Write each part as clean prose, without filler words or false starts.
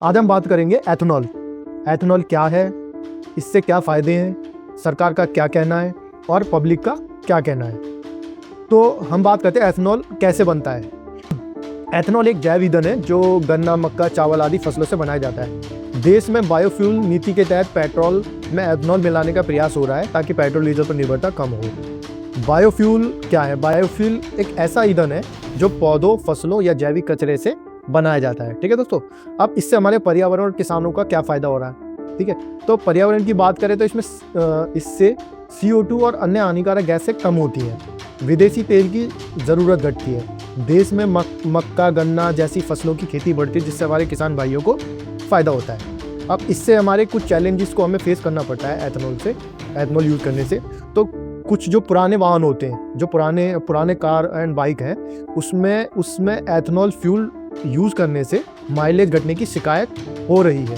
आज हम बात करेंगे एथेनॉल। एथेनॉल क्या है, इससे क्या फ़ायदे हैं, सरकार का क्या कहना है और पब्लिक का क्या कहना है। तो हम बात करते हैं एथेनॉल कैसे बनता है। एथेनॉल एक जैव ईंधन है जो गन्ना, मक्का, चावल आदि फसलों से बनाया जाता है। देश में बायोफ्यूल नीति के तहत पेट्रोल में एथेनॉल मिलाने का प्रयास हो रहा है ताकि पेट्रोल डीजल पर निर्भरता कम हो। बायोफ्यूल क्या है? बायोफ्यूल एक ऐसा ईंधन है जो पौधों, फसलों या जैविक कचरे से बनाया जाता है। ठीक है दोस्तों, अब इससे हमारे पर्यावरण और किसानों का क्या फ़ायदा हो रहा है। ठीक है, तो पर्यावरण की बात करें तो इससे CO2 और अन्य हानिकारक गैसें कम होती हैं। विदेशी तेल की ज़रूरत घटती है। देश में मक्का, गन्ना जैसी फसलों की खेती बढ़ती है जिससे हमारे किसान भाइयों को फ़ायदा होता है। अब इससे हमारे कुछ चैलेंजेस को हमें फेस करना पड़ता है एथेनॉल यूज़ करने से। तो कुछ जो पुराने वाहन होते हैं, जो पुराने कार एंड बाइक हैं, उसमें एथेनॉल फ्यूल यूज़ करने से माइलेज घटने की शिकायत हो रही है।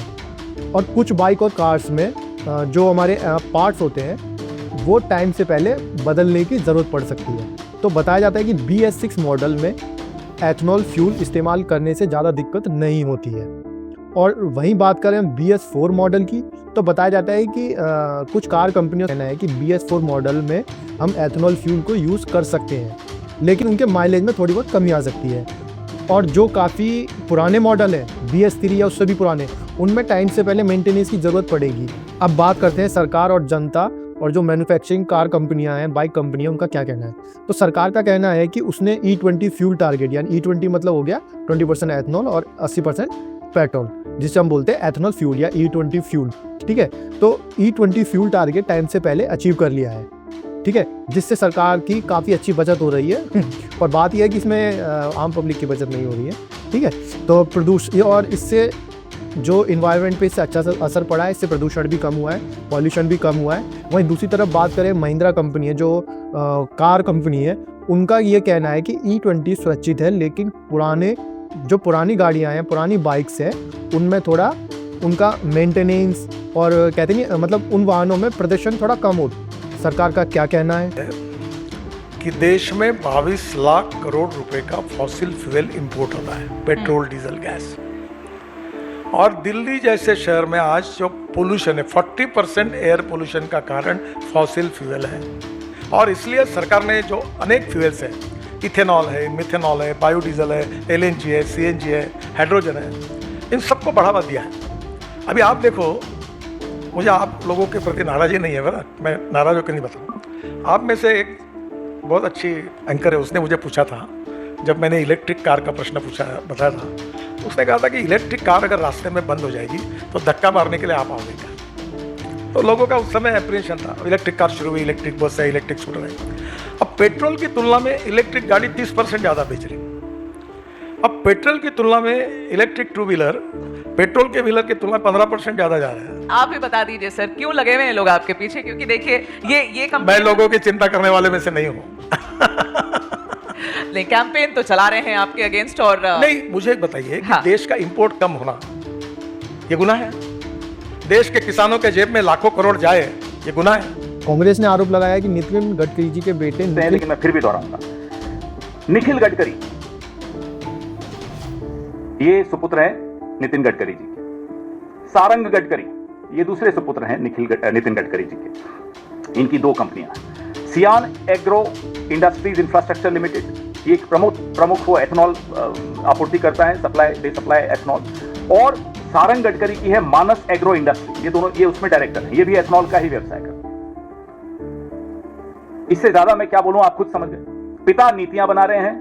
और कुछ बाइक और कार्स में जो हमारे पार्ट्स होते हैं वो टाइम से पहले बदलने की ज़रूरत पड़ सकती है। तो बताया जाता है कि BS6 मॉडल में एथेनॉल फ्यूल इस्तेमाल करने से ज़्यादा दिक्कत नहीं होती है। और वहीं बात करें BS4 मॉडल की, तो बताया जाता है कि कुछ कार कंपनियों का कहना है कि BS4 मॉडल में हम एथेनॉल फ्यूल को यूज़ कर सकते हैं, लेकिन उनके माइलेज में थोड़ी बहुत कमी आ सकती है। और जो काफ़ी पुराने मॉडल हैं, BS3 या उससे भी पुराने, उनमें टाइम से पहले मेंटेनेंस की ज़रूरत पड़ेगी। अब बात करते हैं सरकार और जनता और जो मैन्युफैक्चरिंग कार कंपनियां हैं, बाइक कंपनियां, उनका क्या कहना है। तो सरकार का कहना है कि उसने E20 फ्यूल टारगेट, यानी E20 मतलब हो गया 20% एथेनॉल और 80% पेट्रोल, जिसे हम बोलते हैं एथेनॉल फ्यूल या E20 फ्यूल। ठीक है, तो E20 फ्यूल टारगेट टाइम से पहले अचीव कर लिया है। ठीक है, जिससे सरकार की काफ़ी अच्छी बचत हो रही है। और बात यह है कि इसमें आम पब्लिक की बचत नहीं हो रही है। ठीक है, तो प्रदूषण और इससे जो इन्वायरमेंट पे इससे अच्छा असर पड़ा है, इससे प्रदूषण भी कम हुआ है, पॉल्यूशन भी कम हुआ है। वहीं दूसरी तरफ बात करें महिंद्रा कंपनी है, जो कार कंपनी है, उनका ये कहना है कि E20 सुरक्षित है, लेकिन पुरानी गाड़ियाँ हैं, पुरानी बाइक्स हैं, उनमें थोड़ा उनका मेंटेनेंस और कहते नहीं, मतलब उन वाहनों में प्रदर्शन थोड़ा कम हो। सरकार का क्या कहना है कि देश में 22 लाख करोड़ रुपए का फॉसिल फ्यूल इंपोर्ट होता है, पेट्रोल, डीजल, गैस। और दिल्ली जैसे शहर में आज जो पोल्यूशन है, 40% एयर पोल्यूशन का कारण फॉसिल फ्यूल है। और इसलिए सरकार ने जो अनेक फ्यूल्स हैं, इथेनॉल है, मिथेनॉल है, बायोडीजल है, LNG है, CNG है, हाइड्रोजन है, इन सबको बढ़ावा दिया है। अभी आप देखो, मुझे आप लोगों के प्रति नाराज़ी नहीं है, बना मैं नाराज़ होकर नहीं बताऊँ। आप में से एक बहुत अच्छी एंकर है, उसने मुझे पूछा था, जब मैंने इलेक्ट्रिक कार का प्रश्न बताया था, तो उसने कहा था कि इलेक्ट्रिक कार अगर रास्ते में बंद हो जाएगी तो धक्का मारने के लिए आप आओगे क्या। तो लोगों का उस समय एप्रीहेंशन था। इलेक्ट्रिक कार शुरू हुई, इलेक्ट्रिक बस है, इलेक्ट्रिक स्कूटर है। अब पेट्रोल की तुलना में इलेक्ट्रिक गाड़ी 30% ज़्यादा बेच रही है। अब पेट्रोल की तुलना में इलेक्ट्रिक टू व्हीलर पेट्रोल के व्हीलर की तुलना 15% ज़्यादा जा रहा है। आप भी बता दीजिए सर, क्यों लगे हुए हैं लोग आपके पीछे? क्योंकि देखिए ये मैं लोगों की चिंता करने वाले में से नहीं हूँ। नहीं, कैंपेन तो चला रहे हैं आपके अगेंस्ट। और नहीं, मुझे एक बताइए कि हाँ। देश का इंपोर्ट कम होना ये गुनाह है? देश के किसानों के जेब में लाखों करोड़ जाए, ये गुनाह है? कांग्रेस ने आरोप लगाया कि नितिन गडकरी जी के बेटे, लेकिन मैं फिर भी दोहराऊंगा, निखिल गडकरी ये सुपुत्र है नितिन गडकरी जी के। सारंग गडकरी ये दूसरे सुपुत्र हैं नितिन गडकरी जी के। इनकी दो कंपनियां हैं, सियान एग्रो इंडस्ट्रीज इंफ्रास्ट्रक्चर लिमिटेड, ये एक प्रमुख वो एथेनॉल आपूर्ति करता है, सप्लाई एथेनॉल। और सारंग गडकरी की है मानस एग्रो इंडस्ट्री, ये उसमें डायरेक्टर है, ये भी एथेनॉल का ही व्यवसाय करता है। इससे ज्यादा मैं क्या बोलूं, आप खुद समझ गए। पिता नीतियां बना रहे हैं,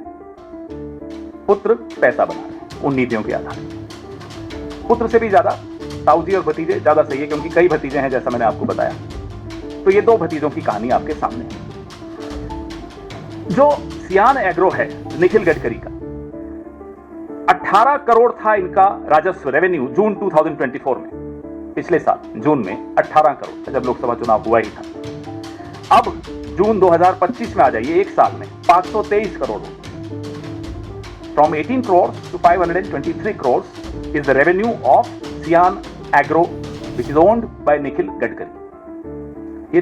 पुत्र पैसा बना रहे हैं उन नीतियों के आधार पर। पुत्र से भी ज्यादा ताऊजी और भतीजे ज्यादा सही है, क्योंकि कई भतीजे हैं जैसा मैंने आपको बताया। तो ये दो भतीजों की कहानी आपके सामने है। जो सियान एग्रो है निखिल गडकरी का, 18 करोड़ था इनका राजस्व, रेवेन्यू, जून 2024 में, पिछले साल जून में 18 करोड़ था, जब लोकसभा चुनाव हुआ ही था। अब जून 2025 में आ जाइए, एक साल में 523 crore. From 18 crores to 523 crores is the revenue of Sian Agro, which is owned by Nikhil Gadkari. ये